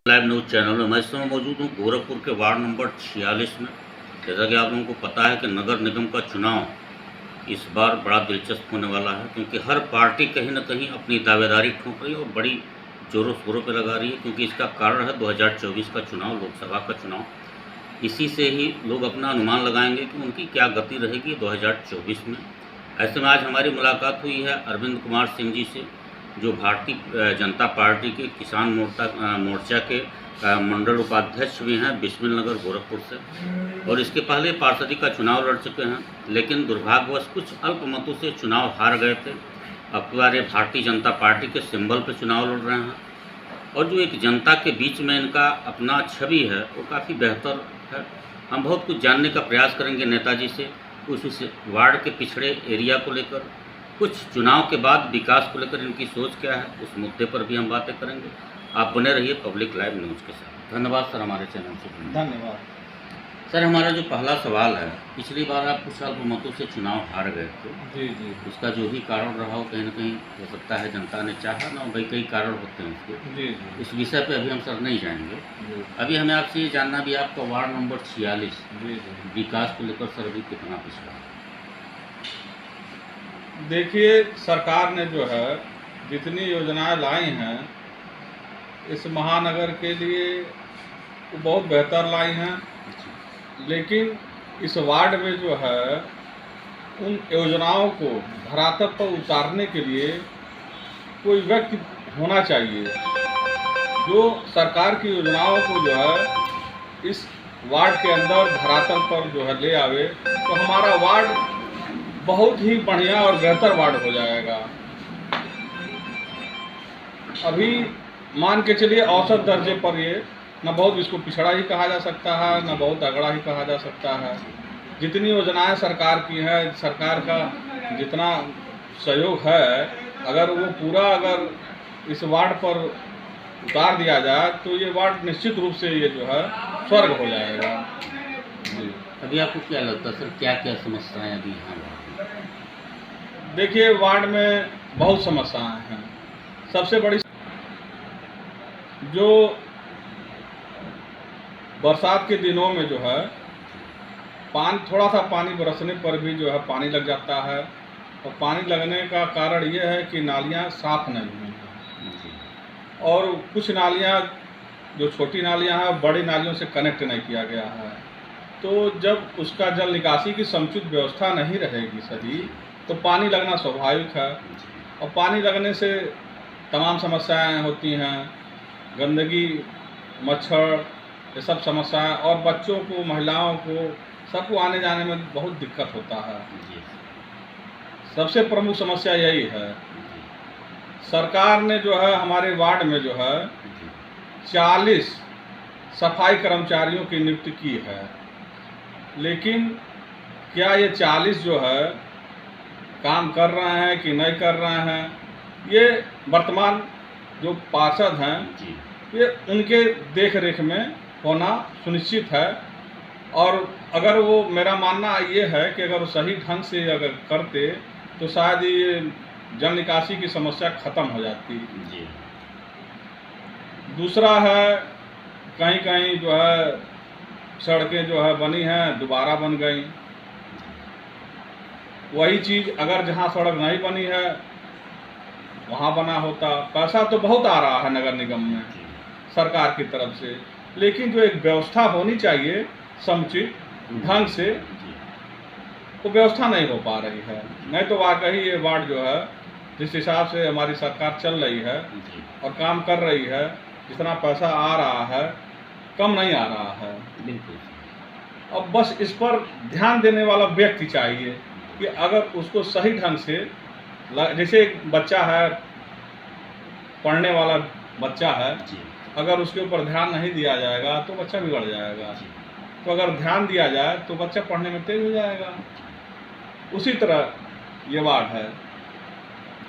Live news channel में मैं इस समय मौजूद हूँ गोरखपुर के वार्ड नंबर 46 में। जैसा कि आप लोगों को पता है कि नगर निगम का चुनाव इस बार बड़ा दिलचस्प होने वाला है, क्योंकि हर पार्टी कहीं ना कहीं अपनी दावेदारी ठोक रही है और बड़ी जोरों शोरों पर लगा रही है। क्योंकि इसका कारण है 2024 का चुनाव, लोकसभा का चुनाव। इसी से ही लोग अपना अनुमान लगाएंगे कि उनकी क्या गति रहेगी 2024 में। ऐसे में आज हमारी मुलाकात हुई है अरविंद कुमार सिंह जी से, जो भारतीय जनता पार्टी के किसान मोर्चा के मंडल उपाध्यक्ष भी हैं बिस्मिल नगर गोरखपुर से, और इसके पहले पार्षदी का चुनाव लड़ चुके हैं, लेकिन दुर्भाग्यवश कुछ अल्प मतों से चुनाव हार गए थे। अब की बार ये भारतीय जनता पार्टी के सिंबल पर चुनाव लड़ रहे हैं, और जो एक जनता के बीच में इनका अपना छवि है वो काफ़ी बेहतर है। हम बहुत कुछ जानने का प्रयास करेंगे नेताजी से, उस वार्ड के पिछड़े एरिया को लेकर, कुछ चुनाव के बाद विकास को लेकर इनकी सोच क्या है, उस मुद्दे पर भी हम बातें करेंगे। आप बने रहिए पब्लिक लाइव न्यूज़ के साथ। धन्यवाद सर हमारे चैनल से जुड़ने। धन्यवाद सर, हमारा जो पहला सवाल है, पिछली बार आप कुछ अल्प मतों से चुनाव हार गए थे। जी जी उसका जो भी कारण रहा हो, कहीं ना कहीं हो सकता है जनता ने चाहा ना, भाई कई कारण होते हैं उसके। जी जी इस विषय पे अभी हम सर नहीं जाएंगे। जी अभी हमें आपसे ये जानना भी, आपका वार्ड नंबर 46 जी जी विकास को लेकर सर अभी कितना पिछड़ा है? देखिए, सरकार ने जो है जितनी योजनाएं लाई हैं इस महानगर के लिए वो बहुत बेहतर लाई हैं, लेकिन इस वार्ड में जो है उन योजनाओं को धरातल पर उतारने के लिए कोई व्यक्ति होना चाहिए जो सरकार की योजनाओं को जो है इस वार्ड के अंदर धरातल पर जो है ले आवे, तो हमारा वार्ड बहुत ही बढ़िया और बेहतर वार्ड हो जाएगा। अभी मान के चलिए औसत दर्जे पर ये न बहुत इसको पिछड़ा ही कहा जा सकता है, न बहुत अगड़ा ही कहा जा सकता है। जितनी योजनाएं सरकार की हैं, सरकार का जितना सहयोग है, अगर वो पूरा अगर इस वार्ड पर उतार दिया जाए तो ये वार्ड निश्चित रूप से ये जो है स्वर्ग हो जाएगा। जी, अभी आपको क्या लगता है सर, क्या क्या समस्याएं अभी यहाँ हैं? देखिए, वार्ड में बहुत समस्याएं हैं। सबसे बड़ी जो बरसात के दिनों में जो है थोड़ा सा पानी बरसने पर भी जो है पानी लग जाता है, और पानी लगने का कारण ये है कि नालियाँ साफ नहीं हैं, और कुछ नालियाँ जो छोटी नालियाँ हैं बड़ी नालियों से कनेक्ट नहीं किया गया है। तो जब उसका जल निकासी की समुचित व्यवस्था नहीं रहेगी सही, तो पानी लगना स्वाभाविक है, और पानी लगने से तमाम समस्याएं होती हैं, गंदगी, मच्छर, ये सब समस्याएं, और बच्चों को, महिलाओं को, सबको आने जाने में बहुत दिक्कत होता है। सबसे प्रमुख समस्या यही है। सरकार ने जो है हमारे वार्ड में जो है 40 सफाई कर्मचारियों की नियुक्ति की है, लेकिन क्या ये 40 जो है काम कर रहे हैं कि नहीं कर रहे हैं, ये वर्तमान जो पार्षद हैं ये उनके देख रेख में होना सुनिश्चित है। और अगर वो, मेरा मानना ये है कि अगर वो सही ढंग से अगर करते तो शायद ये जल निकासी की समस्या खत्म हो जाती। दूसरा है, कहीं कहीं जो है सड़कें जो है बनी हैं दोबारा बन गई। वही चीज़ अगर जहाँ सड़क नहीं बनी है वहाँ बना होता। पैसा तो बहुत आ रहा है नगर निगम में सरकार की तरफ से, लेकिन जो एक व्यवस्था होनी चाहिए समुचित ढंग से, वो व्यवस्था नहीं हो पा रही है। नहीं तो वाकई ये वार्ड जो है जिस हिसाब से हमारी सरकार चल रही है और काम कर रही है, जितना पैसा आ रहा है कम नहीं आ रहा है। बिल्कुल। अब बस इस पर ध्यान देने वाला व्यक्ति चाहिए कि अगर उसको सही ढंग से, जैसे एक बच्चा है, पढ़ने वाला बच्चा है, अगर उसके ऊपर ध्यान नहीं दिया जाएगा तो बच्चा बिगड़ जाएगा। तो अगर ध्यान दिया जाए तो बच्चा पढ़ने में तेज हो जाएगा। उसी तरह ये वार्ड है।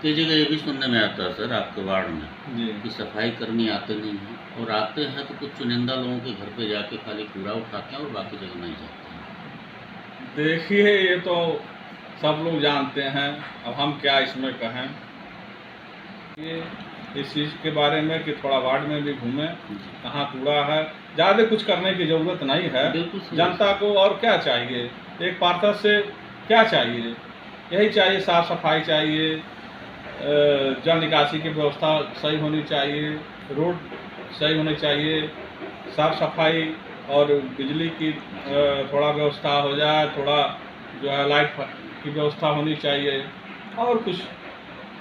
कई जगह ये भी सुनने में आता है सर आपके वार्ड में जी कि सफाई कर्मी आते नहीं हैं, और आते हैं तो कुछ चुनिंदा लोगों के घर पे जाके खाली कूड़ा उठाते हैं और बाकी जगह नहीं जाते हैं। देखिए, ये तो सब लोग जानते हैं, अब हम क्या इसमें कहें। ये इस चीज़ के बारे में कि थोड़ा वार्ड में भी घूमें, कहाँ कूड़ा है। ज़्यादा कुछ करने की ज़रूरत नहीं है। बिल्कुल सही। जनता को और क्या चाहिए, एक पार्षद से क्या चाहिए, यही चाहिए, साफ सफाई चाहिए, जल निकासी की व्यवस्था सही होनी चाहिए, रोड सही होनी चाहिए, साफ सफाई और बिजली की थोड़ा व्यवस्था हो जाए, थोड़ा जो है लाइट की व्यवस्था होनी चाहिए, और कुछ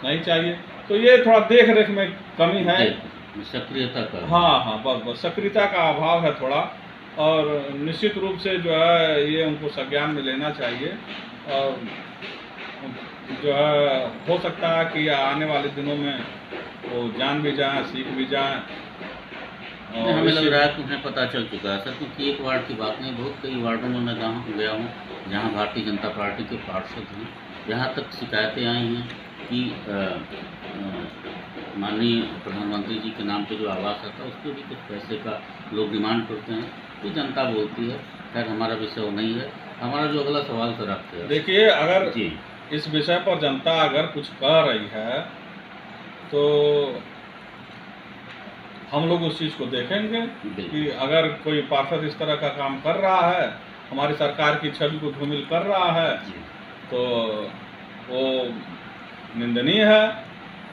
नहीं चाहिए। तो ये थोड़ा देख रेख में कमी है, सक्रियता का। हाँ हाँ, बस बस सक्रियता का अभाव है थोड़ा, और निश्चित रूप से जो है ये उनको संज्ञान में लेना चाहिए। और जो है हो सकता है कि आने वाले दिनों में वो जान भी जाएं, सीख भी जाएं। नहीं, हमें लग रहा है कि उन्हें पता चल चुका है सर, क्योंकि एक वार्ड की बात नहीं, बहुत कई वार्डों में मैं गया हूँ जहाँ भारतीय जनता पार्टी के पार्षद हैं। यहाँ तक शिकायतें आई हैं कि माननीय प्रधानमंत्री जी के नाम पे जो आवास आता है उस पर भी कुछ पैसे का लोग डिमांड करते हैं। तो जनता बोलती है, खैर हमारा विषय वो नहीं है। हमारा जो अगला सवाल सर आपसे है, देखिए, अगर जी इस विषय पर जनता अगर कुछ कह रही है तो हम लोग उस चीज़ को देखेंगे कि अगर कोई पार्षद इस तरह का काम कर रहा है, हमारी सरकार की छवि को धूमिल कर रहा है, तो वो निंदनीय है,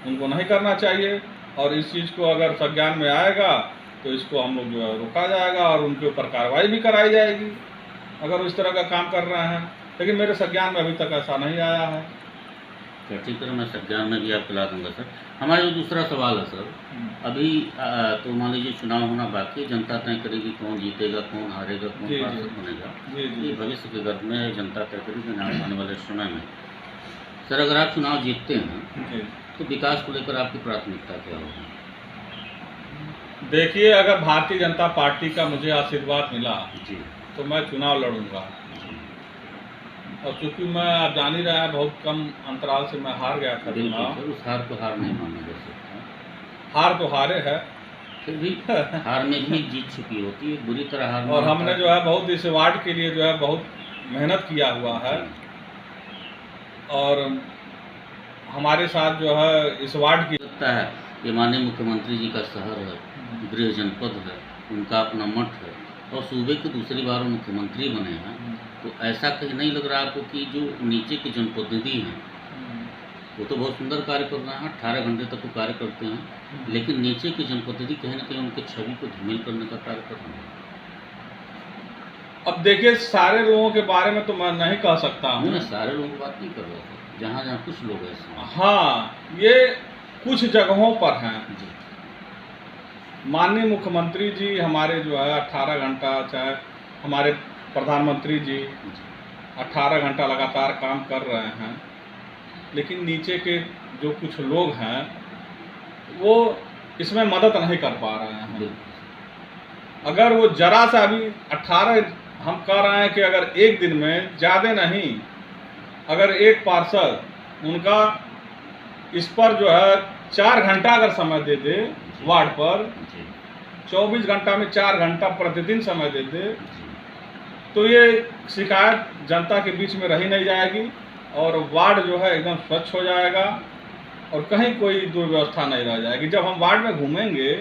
उनको नहीं करना चाहिए। और इस चीज़ को अगर संज्ञान में आएगा तो इसको हम लोग जो है रोका जाएगा और उनके ऊपर कार्रवाई भी कराई जाएगी अगर वो इस तरह का काम कर रहे हैं। लेकिन मेरे संज्ञान में अभी तक ऐसा नहीं आया है। ठीक है, मैं संज्ञान में भी आपको ला दूंगा सर। हमारा जो दूसरा सवाल है सर, अभी तो मान लीजिए चुनाव होना बाकी है, जनता तय करेगी कौन जीतेगा, कौन हारेगा, कौन पार्षद बनेगा। ये भविष्य के गर्भ में जनता तय करेगी आने वाले समय में। सर, अगर आप चुनाव जीतते हैं तो विकास को लेकर आपकी प्राथमिकता क्या होगी? देखिए, अगर भारतीय जनता पार्टी का मुझे आशीर्वाद मिला जी तो मैं चुनाव लड़ूंगा। और चूंकि मैं, आप जान ही रहे हैं, बहुत कम अंतराल से मैं हार गया था चुनाव। उस हार को हार नहीं माना जा सकता। हार तो हारे है, फिर भी हार में भी जीत छुपी होती है, बुरी तरह हार। और हमने जो है बहुत इस वार्ड के लिए जो है बहुत मेहनत किया हुआ है। और हमारे साथ जो है इस वार्ड की लगता है ये माननीय मुख्यमंत्री जी का शहर है, गृह जनपद है, उनका अपना मठ है, और सूबे के दूसरी बार मुख्यमंत्री बने हैं। तो ऐसा कहीं नहीं लग रहा आपको कि जो नीचे के जनप्रतिनिधि हैं वो तो बहुत सुंदर कार्य कर रहे हैं, 18 घंटे तक वो कार्य करते हैं, लेकिन नीचे के जनप्रतिनिधि कहीं ना कहीं उनके छवि को धूमिल करने का कार्य कर रहे हैं? अब देखिए, सारे लोगों के बारे में तो मैं नहीं कह सकता हूँ। मैं सारे लोगों की बात नहीं कर रहा था, जहाँ जहाँ कुछ लोग ऐसे। हाँ, ये कुछ जगहों पर हैं। माननीय मुख्यमंत्री जी हमारे जो है 18 घंटा, चाहे हमारे प्रधानमंत्री जी 18 घंटा लगातार काम कर रहे हैं, लेकिन नीचे के जो कुछ लोग हैं वो इसमें मदद नहीं कर पा रहे हैं। अगर वो जरा सा भी 18, हम कह रहे हैं कि अगर एक दिन में, ज़्यादा नहीं, अगर एक पार्षद उनका इस पर जो है 4 घंटा अगर समय दे दे, वार्ड पर 24 घंटा में 4 घंटा प्रतिदिन समय दे दे, तो ये शिकायत जनता के बीच में रही नहीं जाएगी और वार्ड जो है एकदम स्वच्छ हो जाएगा और कहीं कोई दुर्व्यवस्था नहीं रह जाएगी। जब हम वार्ड में घूमेंगे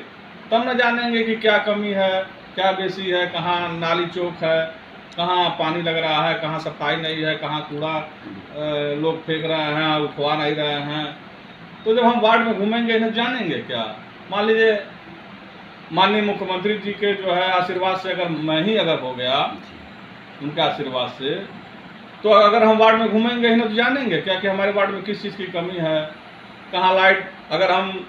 तब न जानेंगे कि क्या कमी है, क्या बेसी है, कहाँ नाली चौक है, कहाँ पानी लग रहा है, कहाँ सफाई नहीं है, कहाँ कूड़ा लोग फेंक रहे हैं, उठवा नहीं रहे हैं। तो जब हम वार्ड में घूमेंगे इन्हें जानेंगे क्या। मान लीजिए माननीय मुख्यमंत्री जी के जो है आशीर्वाद से अगर मैं ही अगर हो गया, उनके आशीर्वाद से, तो अगर हम वार्ड में घूमेंगे इन्हें तो जानेंगे क्या कि हमारे वार्ड में किस चीज़ की कमी है, कहाँ लाइट, अगर हम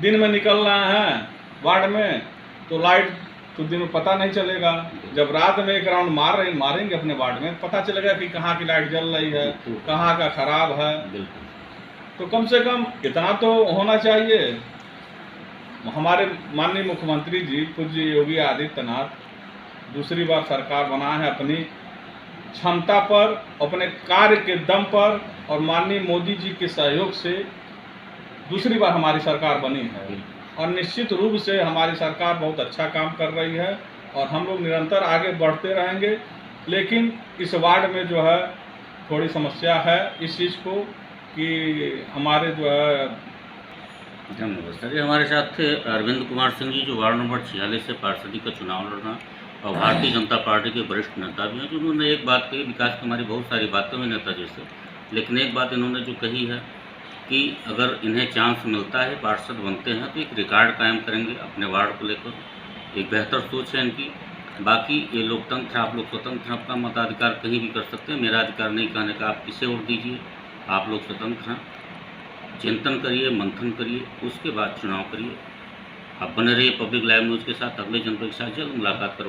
दिन में निकल रहे हैं वार्ड में तो लाइट तो दिन में पता नहीं चलेगा। जब रात में एक राउंड मारेंगे अपने वार्ड में, पता चलेगा कि कहाँ की लाइट जल रही है, कहाँ का खराब है। तो कम से कम इतना तो होना चाहिए। हमारे माननीय मुख्यमंत्री जी पूज्य योगी आदित्यनाथ दूसरी बार सरकार बना है अपनी क्षमता पर, अपने कार्य के दम पर, और माननीय मोदी जी के सहयोग से दूसरी बार हमारी सरकार बनी है। और निश्चित रूप से हमारी सरकार बहुत अच्छा काम कर रही है और हम लोग निरंतर आगे बढ़ते रहेंगे। लेकिन इस वार्ड में जो है थोड़ी समस्या है इस चीज़ को कि हमारे जो है धन्यवाद सर। ये हमारे साथ थे अरविंद कुमार सिंह जी, जो वार्ड नंबर 46 से पार्षदी का चुनाव लड़ना और भारतीय जनता पार्टी के वरिष्ठ नेता भी हैं। जो उन्होंने एक बात कही, विकास की हमारी बहुत सारी बातें हुई नेता जी से, लेकिन एक बात इन्होंने जो कही है कि अगर इन्हें चांस मिलता है, पार्षद बनते हैं, तो एक रिकॉर्ड कायम करेंगे अपने वार्ड को लेकर। एक बेहतर सोच है इनकी। बाकी ये लोकतंत्र, आप लोग स्वतंत्र हैं, अपना मताधिकार कहीं भी कर सकते हैं। मेरा अधिकार नहीं कहने का आप किसे वोट दीजिए, आप लोग स्वतंत्र हैं। चिंतन करिए, मंथन करिए, उसके बाद चुनाव करिए। आप बने रहिए पब्लिक लाइव न्यूज़ के साथ। अगले जनपद के साथ जल्द मुलाकात करो।